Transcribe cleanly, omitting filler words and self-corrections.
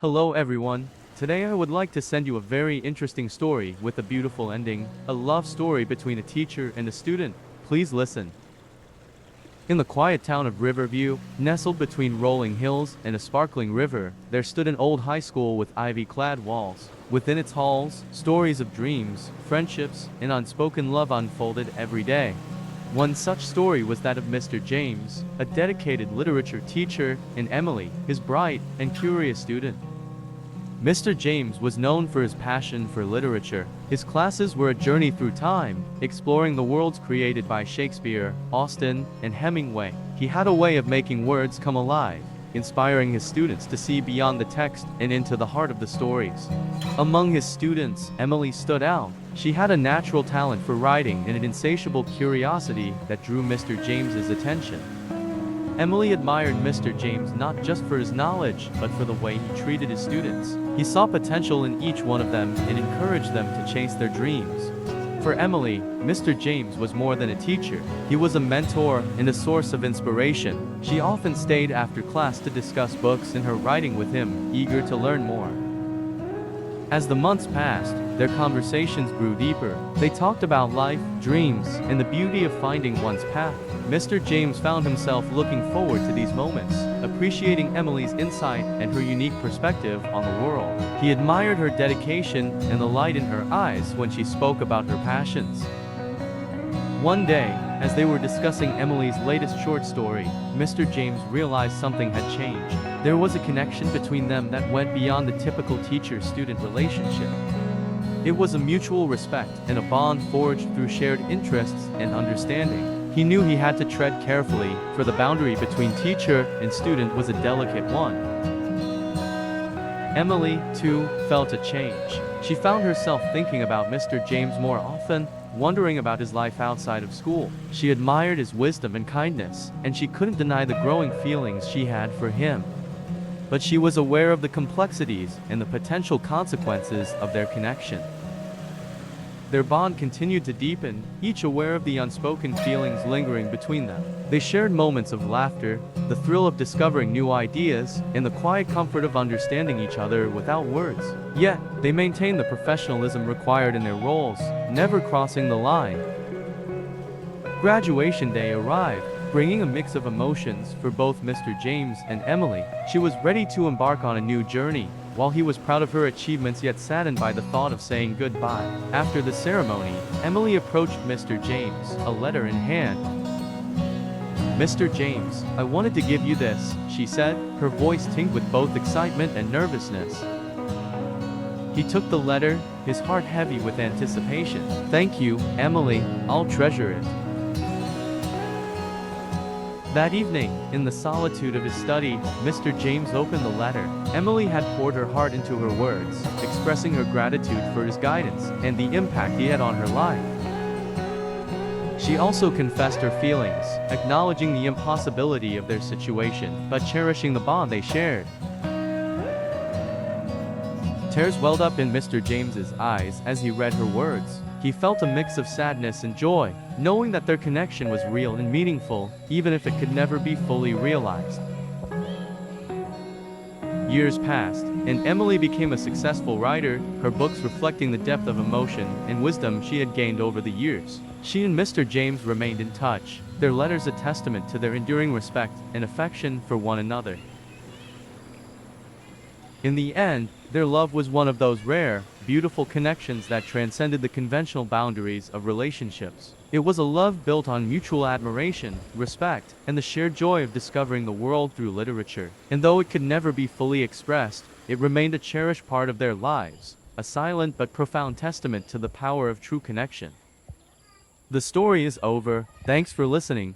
Hello everyone. Today I would like to send you a very interesting story with a beautiful ending, a love story between a teacher and a student. Please listen. In the quiet town of Riverview, nestled between rolling hills and a sparkling river, there stood an old high school with ivy-clad walls. Within its halls, stories of dreams, friendships, and unspoken love unfolded every day. One such story was that of Mr. James, a dedicated literature teacher, and Emily, his bright and curious student. Mr. James was known for his passion for literature. His classes were a journey through time, exploring the worlds created by Shakespeare, Austen, and Hemingway. He had a way of making words come alive, inspiring his students to see beyond the text and into the heart of the stories. Among his students, Emily stood out. She had a natural talent for writing and an insatiable curiosity that drew Mr. James's attention. Emily admired Mr. James not just for his knowledge, but for the way he treated his students. He saw potential in each one of them and encouraged them to chase their dreams. For Emily, Mr. James was more than a teacher. He was a mentor and a source of inspiration. She often stayed after class to discuss books and her writing with him, eager to learn more. As the months passed, their conversations grew deeper. They talked about life, dreams, and the beauty of finding one's path. Mr. James found himself looking forward to these moments, appreciating Emily's insight and her unique perspective on the world. He admired her dedication and the light in her eyes when she spoke about her passions. One day, as they were discussing Emily's latest short story, Mr. James realized something had changed. There was a connection between them that went beyond the typical teacher-student relationship. It was a mutual respect and a bond forged through shared interests and understanding. He knew he had to tread carefully, for the boundary between teacher and student was a delicate one. Emily, too, felt a change. She found herself thinking about Mr. James more often, wondering about his life outside of school. She admired his wisdom and kindness, and she couldn't deny the growing feelings she had for him. But she was aware of the complexities and the potential consequences of their connection. Their bond continued to deepen, each aware of the unspoken feelings lingering between them. They shared moments of laughter, the thrill of discovering new ideas, and the quiet comfort of understanding each other without words. Yet, they maintained the professionalism required in their roles, never crossing the line. Graduation day arrived, bringing a mix of emotions for both Mr. James and Emily. She was ready to embark on a new journey, while he was proud of her achievements yet saddened by the thought of saying goodbye. After the ceremony, Emily approached Mr. James, a letter in hand. "Mr. James, I wanted to give you this," she said, her voice tinged with both excitement and nervousness. He took the letter, his heart heavy with anticipation. "Thank you, Emily, I'll treasure it." That evening, in the solitude of his study, Mr. James opened the letter. Emily had poured her heart into her words, expressing her gratitude for his guidance and the impact he had on her life. She also confessed her feelings, acknowledging the impossibility of their situation, but cherishing the bond they shared. Tears welled up in Mr. James's eyes as he read her words. He felt a mix of sadness and joy, knowing that their connection was real and meaningful, even if it could never be fully realized. Years passed, and Emily became a successful writer, her books reflecting the depth of emotion and wisdom she had gained over the years. She and Mr. James remained in touch, their letters a testament to their enduring respect and affection for one another. In the end, their love was one of those rare, beautiful connections that transcended the conventional boundaries of relationships. It was a love built on mutual admiration, respect, and the shared joy of discovering the world through literature. And though it could never be fully expressed, it remained a cherished part of their lives, a silent but profound testament to the power of true connection. The story is over. Thanks for listening.